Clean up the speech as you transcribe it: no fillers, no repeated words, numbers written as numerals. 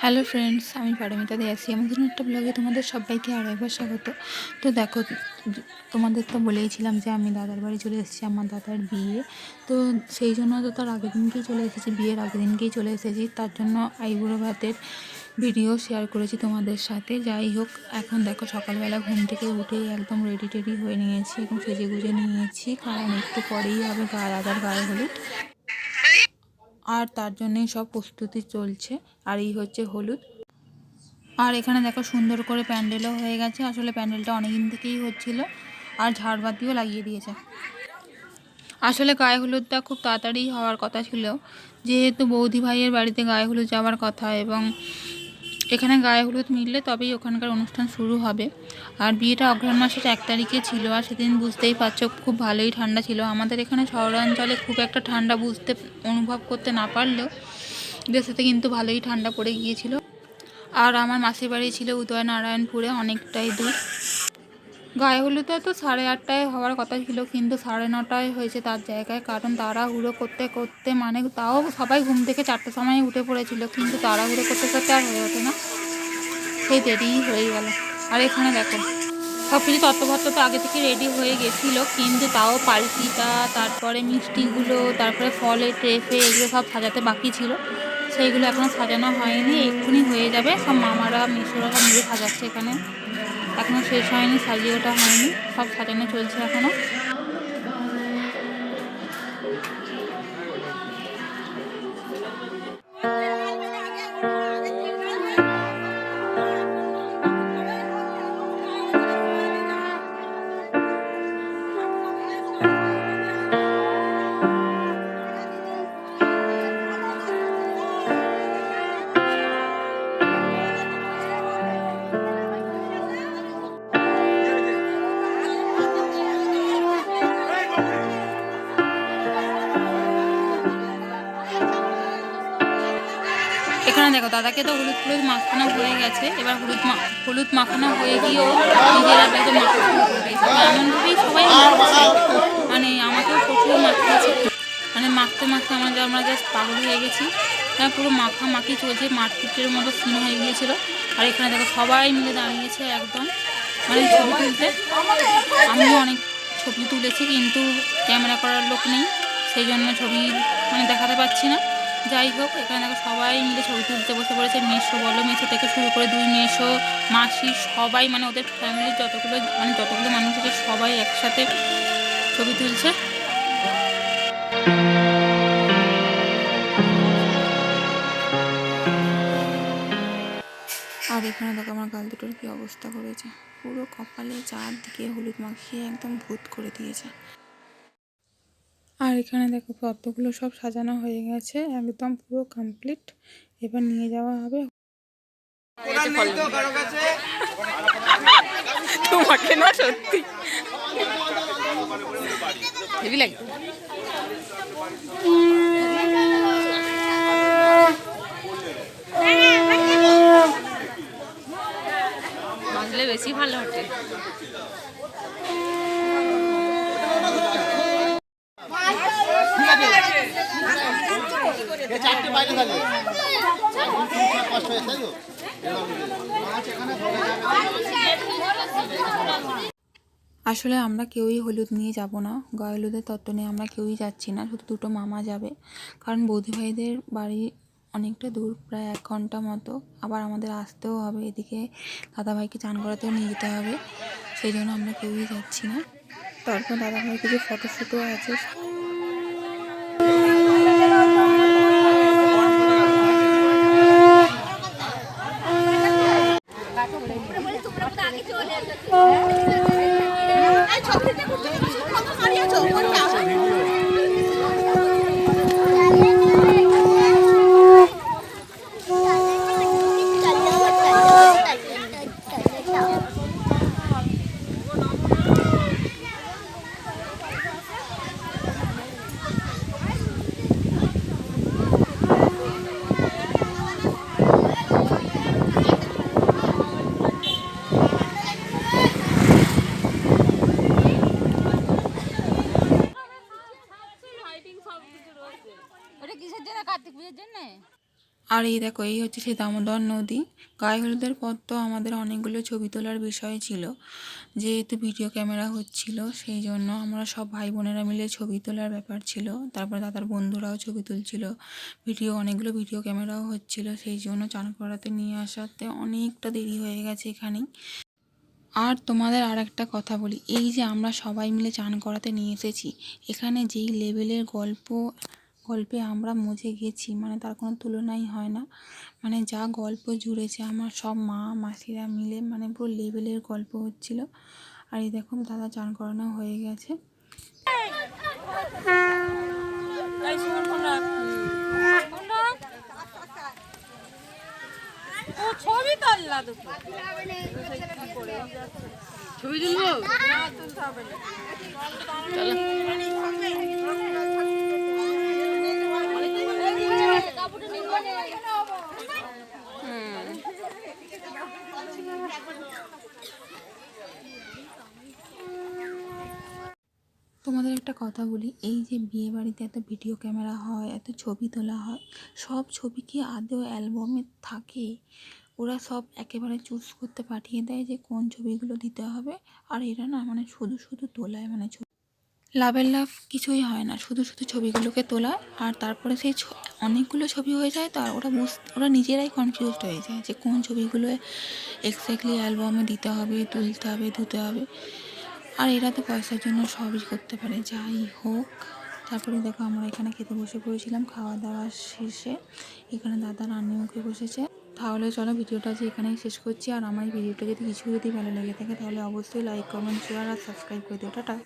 Hello friends, আমি পারমিতা দে আছি আমাদের একটা ব্লগে তোমাদের সবাইকে আরও একবার স্বাগত। তো দেখো, তোমাদের তো বলেইছিলাম যে আমি দাদার বাড়ি চলে এসেছি, আমার দাদার বিয়ে। তো সেই জন্য তো তার আগের দিনকেই চলে এসেছি, বিয়ের আগের দিনকেই চলে এসেছি। তার জন্য আইবুড়ো ভাতের ভিডিও শেয়ার করেছি তোমাদের সাথে। যাই হোক, এখন দেখো সকালবেলা ঘুম থেকে উঠেই একদম রেডি টেডি হয়ে নিয়েছি, একদম সেজে গুজে নিয়েছি, কারণ একটু পরেই হবে দাদার গায়ে হলুদ। আর তার জন্যই সব প্রস্তুতি চলছে। আর এই হচ্ছে হলুদ। আর এখানে দেখো সুন্দর করে প্যান্ডেলও হয়ে গেছে। আসলে প্যান্ডেলটা অনেকদিন থেকেই হচ্ছিল, আর ঝাড়বাতিও লাগিয়ে দিয়েছে। আসলে গায়ে হলুদটা খুব তাড়াতাড়ি হওয়ার কথা ছিল, যেহেতু বৌদি ভাইয়ের বাড়িতে গায়ে হলুদ যাওয়ার কথা, এবং এখানে গায়ে হলুদ মিললে তবেই ওখানকার অনুষ্ঠান শুরু হবে। আর বিয়েটা অগ্রহায়ণ মাসের 1 তারিখে ছিল, আর সেদিন বুঝতেই পারছো খুব ভালোই ঠান্ডা ছিল। আমাদের এখানে শহরাঞ্চলে খুব একটা ঠান্ডা অনুভব করতে না পারলেও দেশেতে কিন্তু ভালোই ঠান্ডা পড়ে গিয়েছিল। আর আমার মাসির বাড়ি ছিল উদয়নারায়ণপুরে, অনেকটাই দূর। গায়ে হলুদে তো 8:30টায় হওয়ার কথা ছিল, কিন্তু 9:30টায় হয়েছে তার জায়গায়, কারণ তাড়াহুড়ো করতে করতে, মানে তাও সবাই ঘুম থেকে 4টার সময় উঠে পড়েছিল, কিন্তু তাড়াহুড়ো করতে করতে আর হয়ে ওঠে না, সেই দেরিই হয়ে গেল। আর এখানে দেখো সব কিছু তত্ত্বভত্ত তো আগে থেকে রেডি হয়ে গেছিলো, কিন্তু তাও পালকিটা, তারপরে মিষ্টিগুলো, তারপরে ফলের ট্রেফে, এগুলো সব সাজাতে বাকি ছিল। সেইগুলো এখনও সাজানো হয়নি, এক্ষুনি হয়ে যাবে। সব মামারা মিশোরা সব মিলে সাজাচ্ছে, এখানে এখনও শেষ হয়নি, সাজিয়ে ওঠা হয়নি, সব সাজানো চলছে এখনও। এখানে দেখো দাদাকে তো হলুদ মাখানো হয়ে গেছে, এবার হলুদ মাখানো হয়ে গিয়েও নিজেরা একদম মাখানো হবে। এমনভাবেই সবাই মাখছে, মানে আমাকেও প্রচুর মাখিয়েছে, মানে মাখতে মাখতে আমরা জাস্ট পাগল হয়ে গেছি। হ্যাঁ, পুরো মাখামাখি চলছে, মারপিটের মতো সিন হয়ে গিয়েছিলো। আর এখানে দেখো সবাই মিলে দাঁড়িয়েছে একদম, মানে ছবি তুলতে। আমিও অনেক ছবি তুলেছি, কিন্তু ক্যামেরা করার লোক নেই, সেই জন্য ছবি মানে দেখাতে পারছি না। যাই হোক, এখানে দেখো সবাই মিলে ছবি তুলতে বসে পড়েছে। মেসো বলো, মেসো থেকে শুরু করে 2 মেসো, মাসি, সবাই, মানে ওদের ফ্যামিলির যতগুলো মানুষ আছে সবাই একসাথে ছবি তুলছে। আর এখানে দেখো আমার গাল দুটোর কি অবস্থা করেছে, পুরো কপালে চারদিকে হলুদ মাখিয়ে একদম ভূত করে দিয়েছে। আর এখানে দেখো পদ্মগুলো সব সাজানো হয়ে গেছে, একদম পুরো কমপ্লিট। এবার নিয়ে যাওয়া হবে। তোমাকে না সত্যি হেভি লাগে। বাঁধলে বেশি ভালো হচ্ছে। আসলে আমরা কেউই হলুদ নিয়ে যাব না, গায়ে হলুদের তত্ত্ব নিয়ে আমরা কেউই যাচ্ছি না, শুধু 2টো মামা যাবে, কারণ বৌদি ভাইদের বাড়ি অনেকটা দূর, প্রায় 1 ঘন্টা মতো। আবার আমাদের আসতেও হবে, এদিকে দাদাভাইকে চান করাতেও নিয়ে যেতে হবে, সেই জন্য আমরা কেউই যাচ্ছি না। তারপর দাদাভাই কিছু ফটোশ্যুটও আছে। আর এই দেখো, এই হচ্ছে সেই দামোদর নদী। গায়ে হলুদের পর তো আমাদের অনেকগুলো ছবি তোলার বিষয় ছিল, যেহেতু ভিডিও ক্যামেরা হচ্ছিল সেই জন্য আমরা সব ভাই বোনেরা মিলে ছবি তোলার ব্যাপার ছিল। তারপর দাদার বন্ধুরাও ছবি তুলছিল, অনেকগুলো ভিডিও ক্যামেরাও হচ্ছিল, সেই জন্য চান করাতে নিয়ে আসাতে অনেকটা দেরি হয়ে গেছে এখানেই। আর তোমাদের আর একটা কথা বলি, এই যে আমরা সবাই মিলে চান করাতে নিয়ে এসেছি, এখানে যেই লেভেলের গল্পে আমরা মজে গেছি, মানে তার কোনো তুলনাই হয় না। মানে যা গল্প জুড়েছে আমার সব মা মাসিরা মিলে, মানে পুরো লেভেলের গল্প হচ্ছিল। আর এই দেখো দাদা চান করানো হয়ে গেছে। ছবি তুললা দুটো ছবি তুলবো না, তুলতে হবে না। তোমাদের একটা কথা বলি, এই যে বিয়ে বাড়িতে এত ভিডিও ক্যামেরা হয়, এত ছবি তোলা হয়, সব ছবি কি আদৌ অ্যালবামে থাকে? ওরা সব একেবারে চুজ করতে পাঠিয়ে দেয় যে কোন ছবিগুলো দিতে হবে। আর এরা না মানে শুধু শুধু তোলায়, মানে লাভের লাভ কিছুই হয় না, শুধু শুধু ছবিগুলোকে তোলায়। আর তারপরে সেই অনেকগুলো ছবি হয়ে যায়, তো আর ওরা নিজেরাই কনফিউজড হয়ে যায় যে কোন ছবিগুলো এক্স্যাক্টলি অ্যালবামে দিতে হবে, তুলতে হবে, ধুতে হবে। আর এরা তো পয়সার জন্য সবই করতে পারে, যাই হোক। তারপরে দেখো আমরা এখানে খেতে বসে পড়েছিলাম। খাওয়া দাওয়া শেষে এখানে দাদা রান্নি মুখে বসেছে। তাহলে চলো ভিডিওটা যে এখানেই শেষ করছি। আর আমার ভিডিওটা যদি ভালো লেগে থাকে তাহলে অবশ্যই লাইক, কমেন্ট, শেয়ার আর সাবস্ক্রাইব করে দিও। টাটা।